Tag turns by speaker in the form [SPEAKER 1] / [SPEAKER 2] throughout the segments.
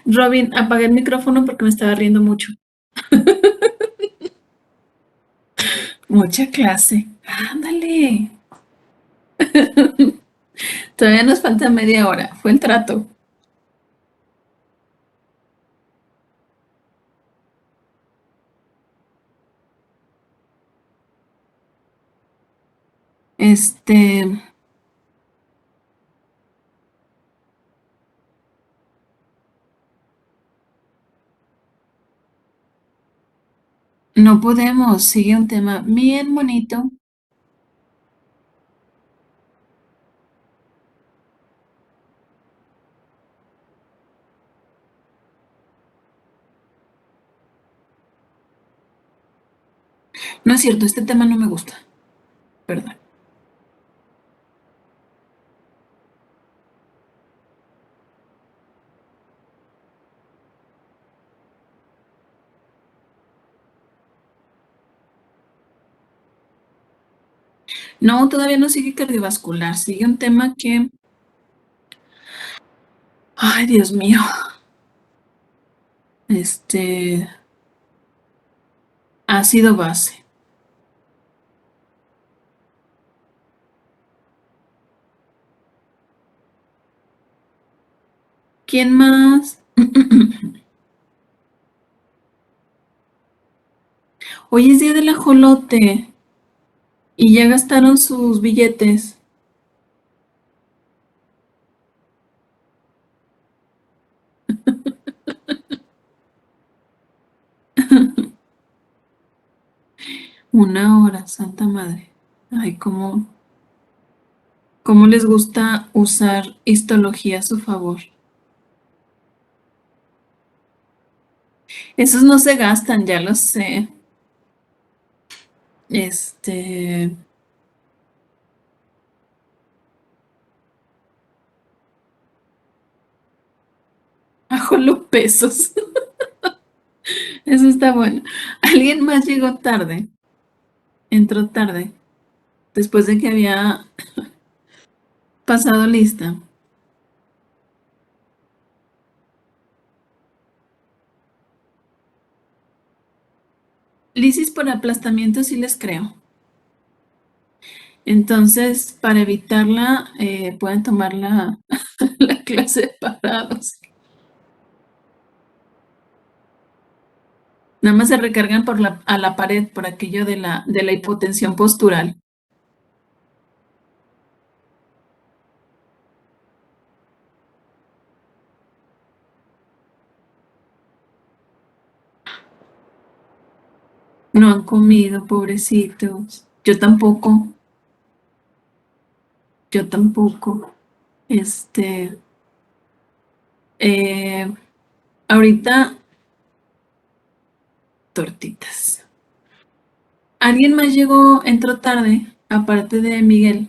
[SPEAKER 1] Robin, apagué el micrófono porque me estaba riendo mucho. Mucha clase. Ándale. Todavía nos falta media hora. Fue el trato. Este, no podemos. Sigue un tema bien bonito. No es cierto, este tema no me gusta. Perdón. No, todavía no sigue cardiovascular. Sigue un tema que... Ay, Dios mío. Este... Ácido base. ¿Quién más? Hoy es día del ajolote. Y ya gastaron sus billetes. Una hora, santa madre. Ay, cómo les gusta usar histología a su favor. Esos no se gastan, ya lo sé. Este, ajolopesos. Eso está bueno. Alguien más llegó tarde, entró tarde, después de que había pasado lista. Lisis por aplastamiento sí les creo. Entonces, para evitarla, pueden tomar la clase de parados. Nada más se recargan a la pared por aquello de la hipotensión postural. No han comido, pobrecitos. Yo tampoco, yo tampoco. Este, eh, ahorita, tortitas. ¿Alguien más entró tarde, aparte de Miguel?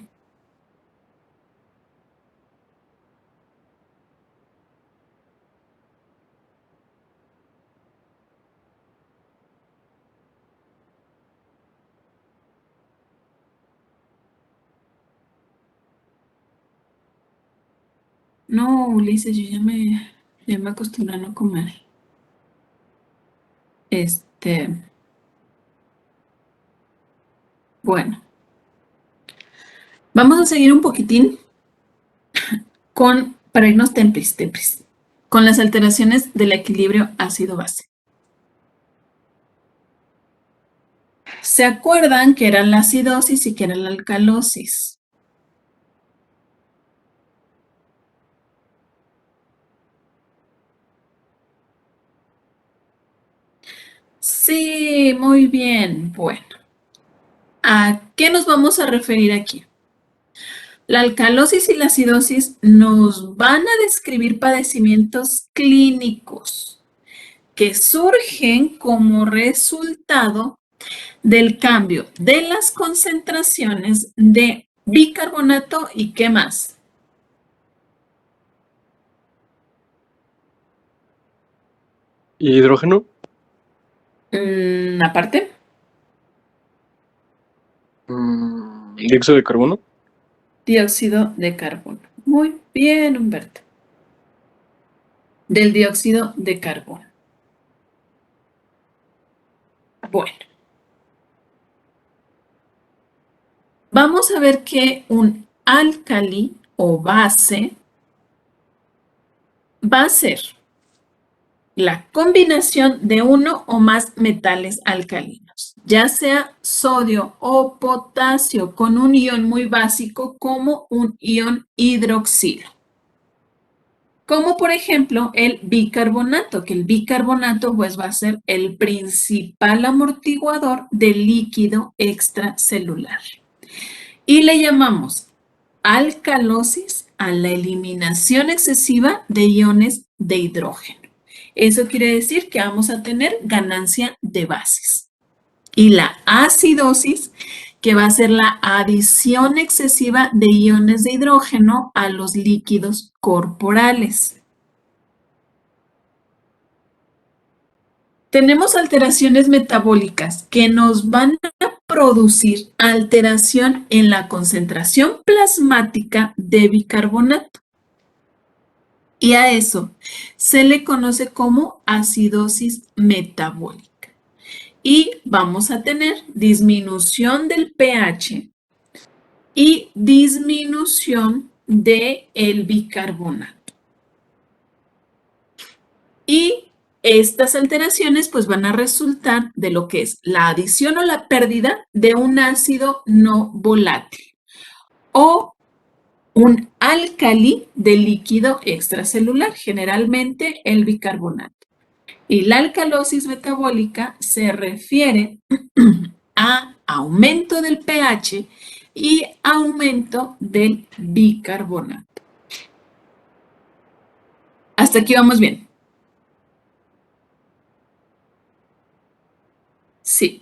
[SPEAKER 1] No, Ulises, yo ya me acostumbré a no comer. Este, bueno, vamos a seguir un poquitín para irnos tempris, con las alteraciones del equilibrio ácido-base. ¿Se acuerdan que era la acidosis y que era la alcalosis? Sí, muy bien. Bueno, ¿a qué nos vamos a referir aquí? La alcalosis y la acidosis nos van a describir padecimientos clínicos que surgen como resultado del cambio de las concentraciones de bicarbonato y qué más.
[SPEAKER 2] Hidrógeno,
[SPEAKER 1] Aparte,
[SPEAKER 2] dióxido de carbono.
[SPEAKER 1] dióxido de carbono. Muy bien, Humberto. del dióxido de carbono. Bueno, vamos a ver que un álcali o base va a ser la combinación de uno o más metales alcalinos, ya sea sodio o potasio, con un ion muy básico como un ion hidroxilo. Como por ejemplo el bicarbonato, que el bicarbonato pues va a ser el principal amortiguador del líquido extracelular. Y le llamamos alcalosis a la eliminación excesiva de iones de hidrógeno. Eso quiere decir que vamos a tener ganancia de bases. Y la acidosis, que va a ser la adición excesiva de iones de hidrógeno a los líquidos corporales. Tenemos alteraciones metabólicas que nos van a producir alteración en la concentración plasmática de bicarbonato. Y a eso se le conoce como acidosis metabólica. Y vamos a tener disminución del pH y disminución del bicarbonato. Y estas alteraciones pues van a resultar de lo que es la adición o la pérdida de un ácido no volátil o un álcali de líquido extracelular, generalmente el bicarbonato. Y la alcalosis metabólica se refiere a aumento del pH y aumento del bicarbonato. Hasta aquí vamos bien. Sí.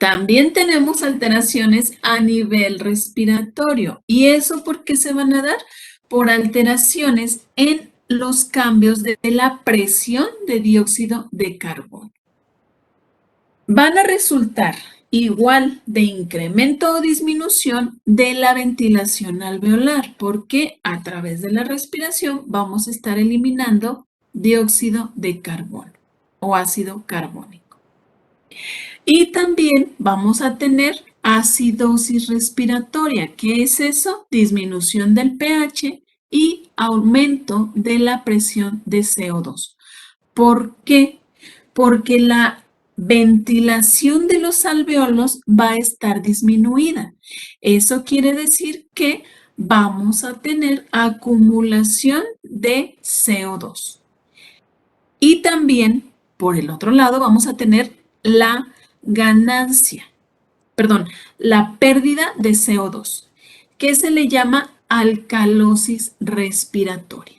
[SPEAKER 1] También tenemos alteraciones a nivel respiratorio. ¿Y eso por qué se van a dar? Por alteraciones en los cambios de la presión de dióxido de carbono. Van a resultar igual de incremento o disminución de la ventilación alveolar, porque a través de la respiración vamos a estar eliminando dióxido de carbono o ácido carbónico. Y también vamos a tener acidosis respiratoria. ¿Qué es eso? Disminución del pH y aumento de la presión de CO2. ¿Por qué? Porque la ventilación de los alveolos va a estar disminuida. Eso quiere decir que vamos a tener acumulación de CO2. Y también, por el otro lado, vamos a tener la la pérdida de CO2, que se le llama alcalosis respiratoria.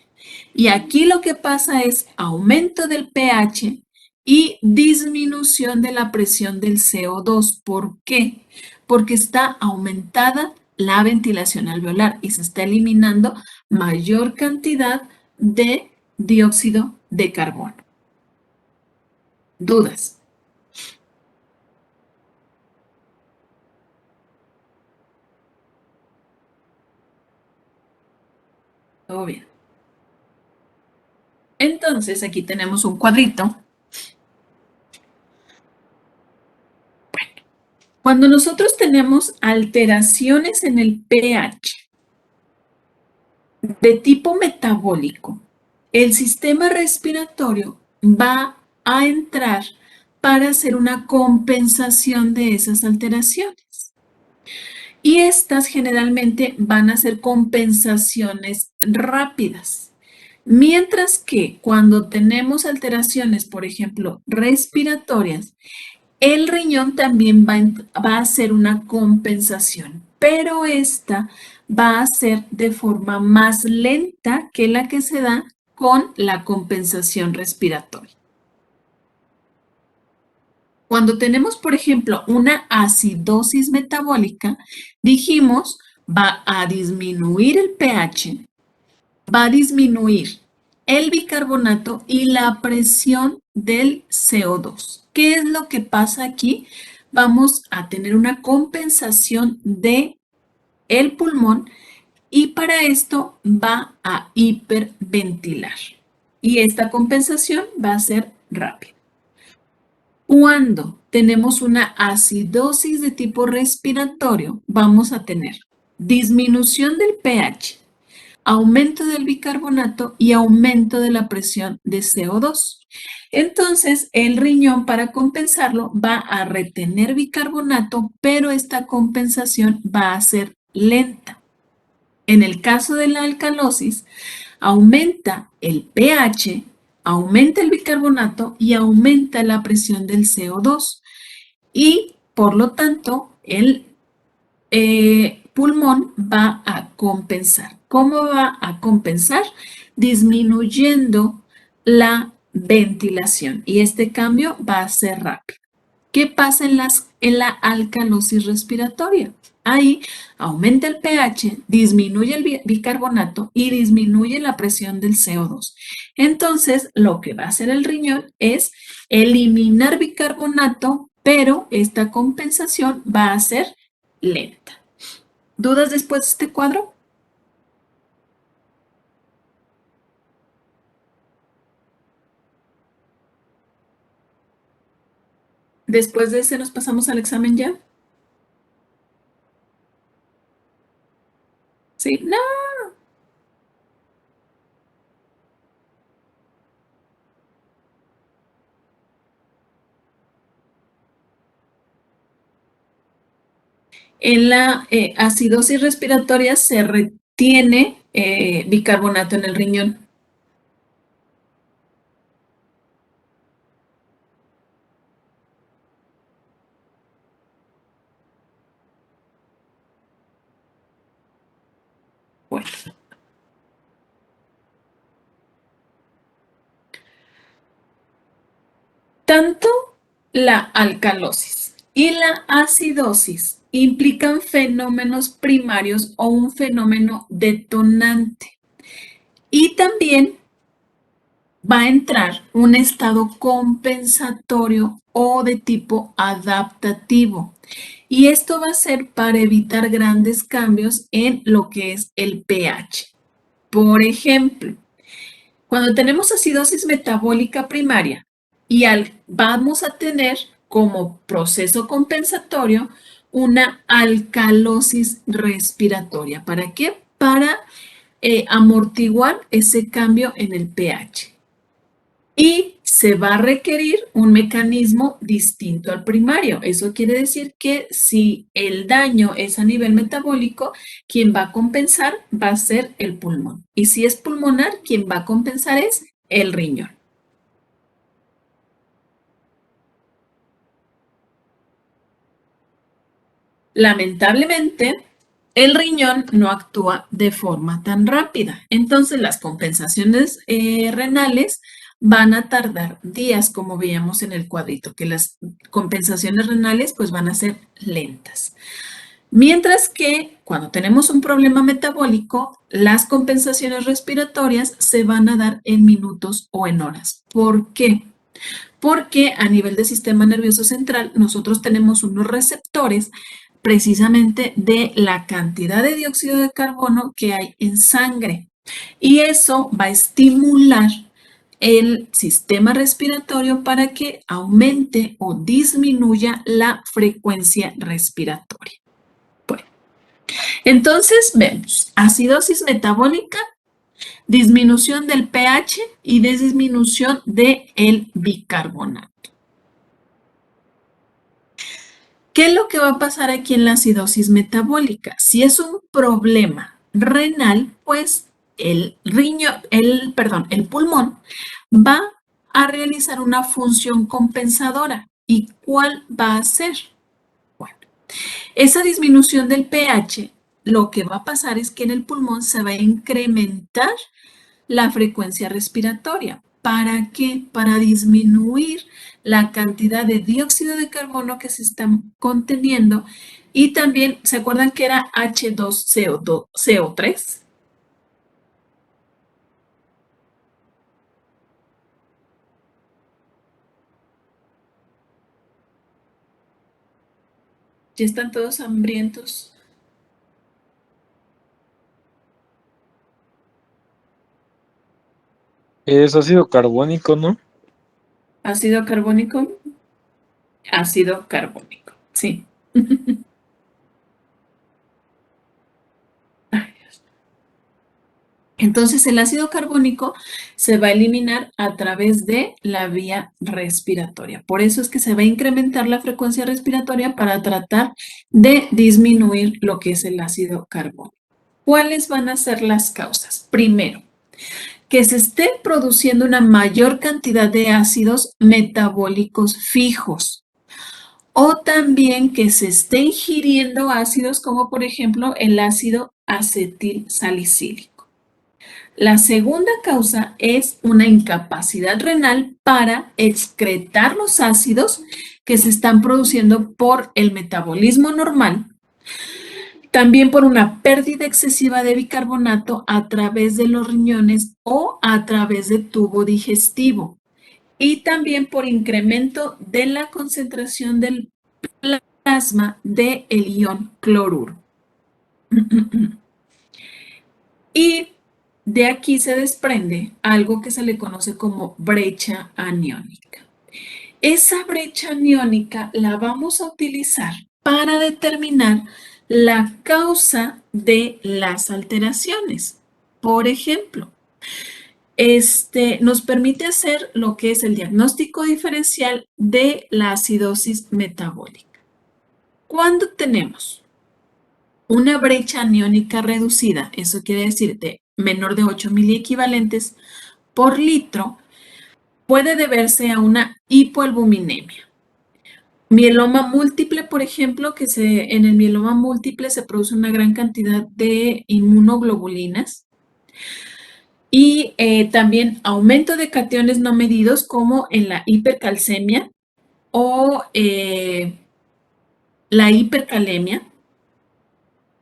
[SPEAKER 1] Y aquí lo que pasa es aumento del pH y disminución de la presión del CO2. ¿Por qué? Porque está aumentada la ventilación alveolar y se está eliminando mayor cantidad de dióxido de carbono. ¿Dudas? Todo bien. Entonces, aquí tenemos un cuadrito. Bueno, cuando nosotros tenemos alteraciones en el pH de tipo metabólico, el sistema respiratorio va a entrar para hacer una compensación de esas alteraciones. Y estas generalmente van a ser compensaciones rápidas. Mientras que cuando tenemos alteraciones, por ejemplo, respiratorias, el riñón también va a hacer una compensación, pero esta va a ser de forma más lenta que la que se da con la compensación respiratoria. Cuando tenemos, por ejemplo, una acidosis metabólica, dijimos, va a disminuir el pH, va a disminuir el bicarbonato y la presión del CO2. ¿Qué es lo que pasa aquí? Vamos a tener una compensación de el pulmón y para esto va a hiperventilar. y esta compensación va a ser rápida. Cuando tenemos una acidosis de tipo respiratorio, vamos a tener disminución del pH, aumento del bicarbonato y aumento de la presión de CO2. Entonces, el riñón, para compensarlo, va a retener bicarbonato, pero esta compensación va a ser lenta. En el caso de la alcalosis, aumenta el pH, aumenta el bicarbonato y aumenta la presión del CO2. Y, por lo tanto, el pulmón va a compensar. ¿Cómo va a compensar? Disminuyendo la ventilación. Y este cambio va a ser rápido. ¿Qué pasa en la alcalosis respiratoria? Ahí aumenta el pH, disminuye el bicarbonato y disminuye la presión del CO2. Entonces, lo que va a hacer el riñón es eliminar bicarbonato, pero esta compensación va a ser lenta. ¿Dudas después de este cuadro? Después de ese nos pasamos al examen ya. Sí, no. En la acidosis respiratoria se retiene bicarbonato en el riñón. Bueno. Tanto la alcalosis y la acidosis implican fenómenos primarios o un fenómeno detonante. Y también va a entrar un estado compensatorio o de tipo adaptativo. Y esto va a ser para evitar grandes cambios en lo que es el pH. Por ejemplo, cuando tenemos acidosis metabólica primaria y vamos a tener como proceso compensatorio una alcalosis respiratoria. ¿Para qué? Para amortiguar ese cambio en el pH. Y se va a requerir un mecanismo distinto al primario. Eso quiere decir que si el daño es a nivel metabólico, quien va a compensar va a ser el pulmón. Y si es pulmonar, quien va a compensar es el riñón. Lamentablemente, el riñón no actúa de forma tan rápida. Entonces, las compensaciones renales van a tardar días, como veíamos en el cuadrito, que las compensaciones renales pues van a ser lentas. Mientras que cuando tenemos un problema metabólico, las compensaciones respiratorias se van a dar en minutos o en horas. ¿Por qué? Porque a nivel del sistema nervioso central nosotros tenemos unos receptores precisamente de la cantidad de dióxido de carbono que hay en sangre. Y eso va a estimular el sistema respiratorio para que aumente o disminuya la frecuencia respiratoria. Bueno, entonces vemos acidosis metabólica, disminución del pH y disminución del bicarbonato. ¿Qué es lo que va a pasar aquí en la acidosis metabólica? Si es un problema renal, pues el pulmón va a realizar una función compensadora. ¿Y cuál va a ser? Bueno, esa disminución del pH, lo que va a pasar es que en el pulmón se va a incrementar la frecuencia respiratoria. ¿Para qué? Para disminuir la cantidad de dióxido de carbono que se está conteniendo y también, ¿se acuerdan que era H2CO3? Ya están todos hambrientos.
[SPEAKER 2] Es ácido carbónico, ¿no?
[SPEAKER 1] Ácido carbónico, ácido carbónico, sí. Entonces, el ácido carbónico se va a eliminar a través de la vía respiratoria. Por eso es que se va a incrementar la frecuencia respiratoria para tratar de disminuir lo que es el ácido carbónico. ¿Cuáles van a ser las causas? Primero, que se esté produciendo una mayor cantidad de ácidos metabólicos fijos o también que se esté ingiriendo ácidos como por ejemplo el ácido acetil salicílico. La segunda causa es una incapacidad renal para excretar los ácidos que se están produciendo por el metabolismo normal, también por una pérdida excesiva de bicarbonato a través de los riñones o a través del tubo digestivo, y también por incremento de la concentración del plasma del ion cloruro. Y de aquí se desprende algo que se le conoce como brecha aniónica. Esa brecha aniónica la vamos a utilizar para determinar la causa de las alteraciones. Por ejemplo, nos permite hacer lo que es el diagnóstico diferencial de la acidosis metabólica. Cuando tenemos una brecha aniónica reducida, eso quiere decir de menor de 8 miliequivalentes por litro, puede deberse a una hipoalbuminemia. Mieloma múltiple, por ejemplo, en el mieloma múltiple se produce una gran cantidad de inmunoglobulinas y también aumento de cationes no medidos como en la hipercalcemia o la hipercalemia,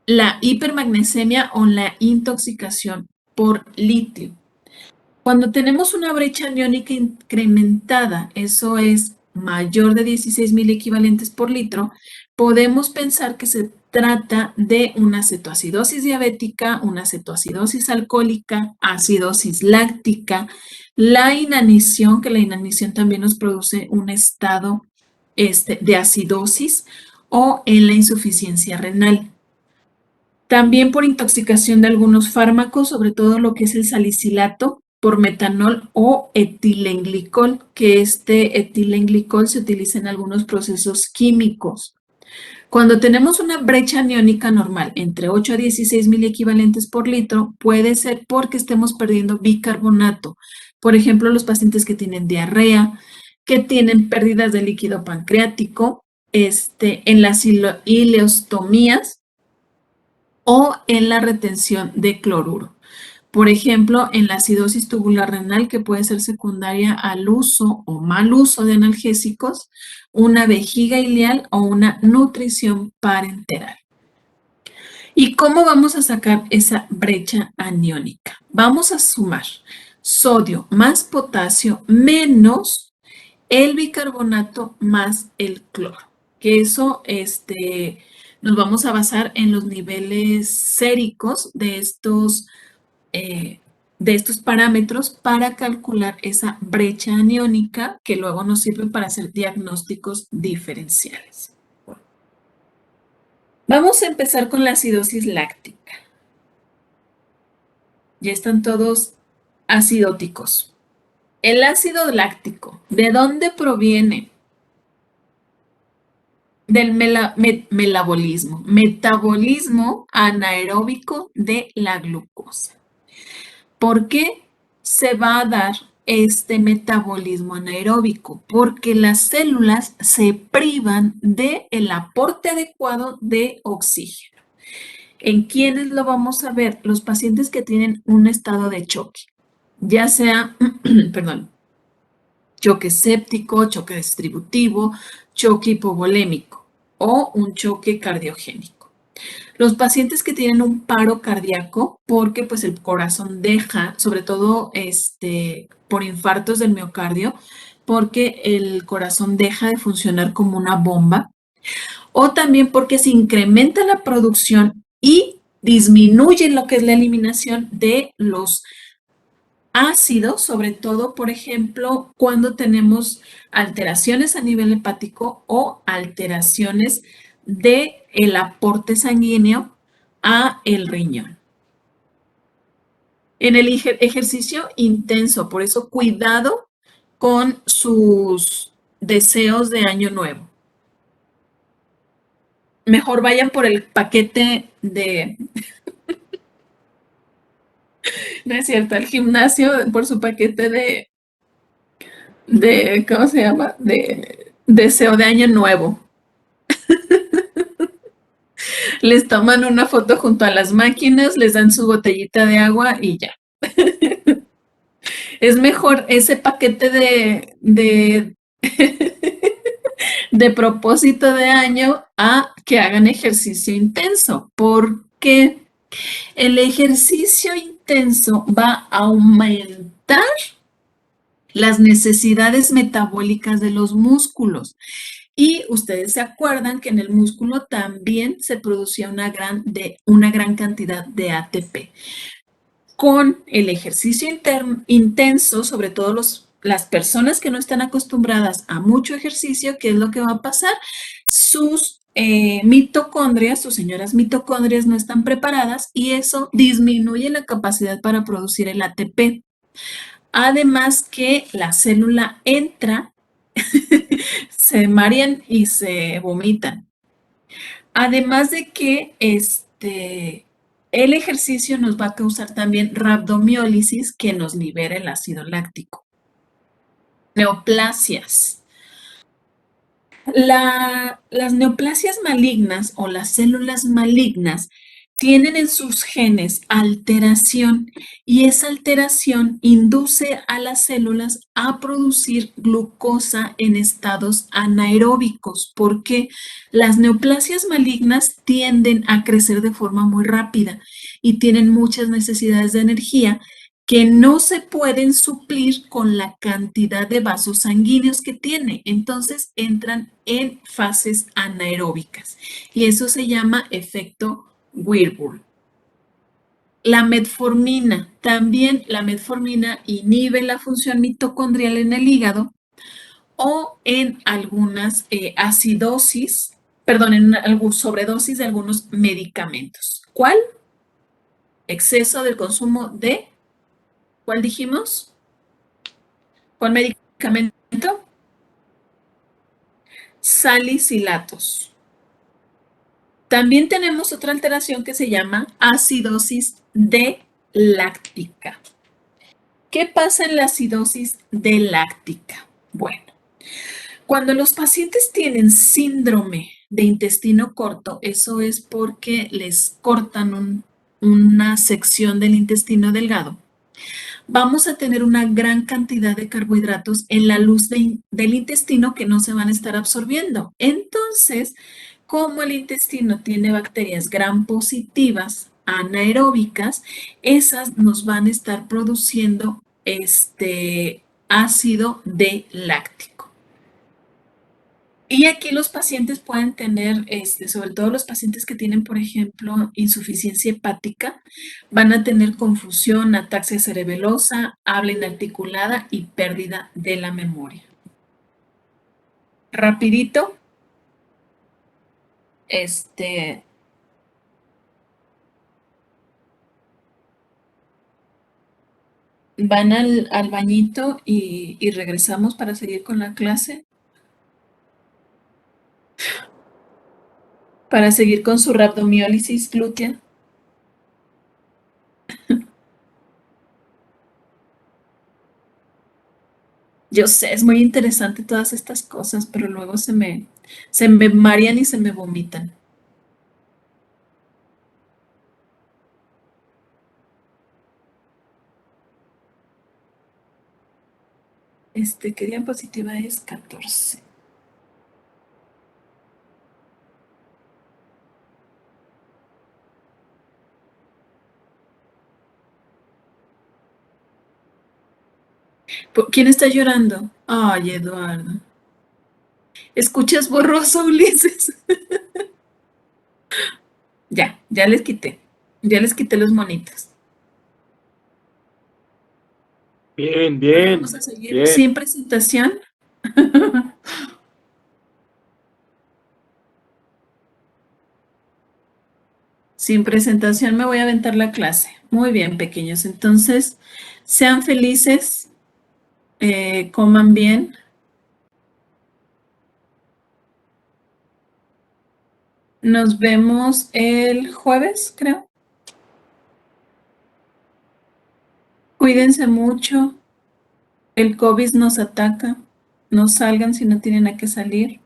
[SPEAKER 1] la hipermagnesemia o la intoxicación por litio. Cuando tenemos una brecha aniónica incrementada, eso es mayor de 16 mil equivalentes por litro, podemos pensar que se trata de una cetoacidosis diabética, una cetoacidosis alcohólica, acidosis láctica, la inanición, que la inanición también nos produce un estado de acidosis, o en la insuficiencia renal. También por intoxicación de algunos fármacos, sobre todo lo que es el salicilato, por metanol o etilenglicol, que este etilenglicol se utiliza en algunos procesos químicos. Cuando tenemos una brecha aniónica normal entre 8 a 16 mil equivalentes por litro, puede ser porque estemos perdiendo bicarbonato. Por ejemplo, los pacientes que tienen diarrea, que tienen pérdidas de líquido pancreático, en las ileostomías o en la retención de cloruro. Por ejemplo, en la acidosis tubular renal, que puede ser secundaria al uso o mal uso de analgésicos, una vejiga ileal o una nutrición parenteral. ¿Y cómo vamos a sacar esa brecha aniónica? Vamos a sumar sodio más potasio menos el bicarbonato más el cloro, que eso nos vamos a basar en los niveles séricos de estos parámetros para calcular esa brecha aniónica que luego nos sirve para hacer diagnósticos diferenciales. Vamos a empezar con la acidosis láctica. Ya están todos acidóticos. El ácido láctico, ¿de dónde proviene? Del metabolismo anaeróbico de la glucosa. ¿Por qué se va a dar este metabolismo anaeróbico? Porque las células se privan del aporte adecuado de oxígeno. ¿En quiénes lo vamos a ver? Los pacientes que tienen un estado de choque, ya sea, perdón, choque séptico, choque distributivo, choque hipovolémico o un choque cardiogénico. Los pacientes que tienen un paro cardíaco porque pues el corazón deja, sobre todo por infartos del miocardio, porque el corazón deja de funcionar como una bomba, o también porque se incrementa la producción y disminuye lo que es la eliminación de los ácido, sobre todo, por ejemplo, cuando tenemos alteraciones a nivel hepático o alteraciones de el aporte sanguíneo a el riñón. En el ejercicio intenso, por eso cuidado con sus deseos de año nuevo. Mejor vayan por el paquete de, no es cierto, al gimnasio por su paquete ¿cómo se llama? De deseo de año nuevo. Les toman una foto junto a las máquinas, les dan su botellita de agua y ya. Es mejor ese paquete de propósito de año a que hagan ejercicio intenso, porque el ejercicio intenso va a aumentar las necesidades metabólicas de los músculos. Y ustedes se acuerdan que en el músculo también se producía una gran cantidad de ATP. Con el ejercicio intenso, sobre todo las personas que no están acostumbradas a mucho ejercicio, ¿qué es lo que va a pasar? Sus mitocondrias, sus señoras mitocondrias no están preparadas y eso disminuye la capacidad para producir el ATP. Además que la célula entra, se marean y se vomitan. Además de que el ejercicio nos va a causar también rabdomiólisis que nos libera el ácido láctico. Neoplasias. Las neoplasias malignas o las células malignas tienen en sus genes alteración y esa alteración induce a las células a producir glucosa en estados anaeróbicos, porque las neoplasias malignas tienden a crecer de forma muy rápida y tienen muchas necesidades de energía que no se pueden suplir con la cantidad de vasos sanguíneos que tiene. Entonces entran en fases anaeróbicas y eso se llama efecto Wilbur. La metformina, también la metformina inhibe la función mitocondrial en el hígado o en algunas acidosis, perdón, en sobredosis de algunos medicamentos. ¿Cuál? Exceso del consumo de, ¿cuál dijimos? ¿Cuál medicamento? Salicilatos. También tenemos otra alteración que se llama acidosis D-láctica. ¿Qué pasa en la acidosis D-láctica? Bueno, cuando los pacientes tienen síndrome de intestino corto, eso es porque les cortan una sección del intestino delgado. Vamos a tener una gran cantidad de carbohidratos en la luz del intestino que no se van a estar absorbiendo. Entonces, como el intestino tiene bacterias gram positivas anaeróbicas, esas nos van a estar produciendo ácido D-láctico. Y aquí los pacientes pueden tener, sobre todo los pacientes que tienen, por ejemplo, insuficiencia hepática, van a tener confusión, ataxia cerebelosa, habla inarticulada y pérdida de la memoria. Rapidito, van al bañito y regresamos para seguir con la clase. Para seguir con su rabdomiólisis glútea. Yo sé, es muy interesante todas estas cosas, pero luego se me marean y se me vomitan. ¿Qué diapositiva es? 14. ¿Quién está llorando? Ay, Eduardo. ¿Escuchas borroso, Ulises? Ya les quité. Ya les quité los monitos.
[SPEAKER 2] Bien,
[SPEAKER 1] Vamos
[SPEAKER 2] bien,
[SPEAKER 1] a seguir
[SPEAKER 2] bien.
[SPEAKER 1] sin presentación. Sin presentación me voy a aventar la clase. Muy bien, pequeños. Entonces, sean felices, coman bien. Nos vemos el jueves, creo. Cuídense mucho. El COVID nos ataca. No salgan si no tienen a qué salir.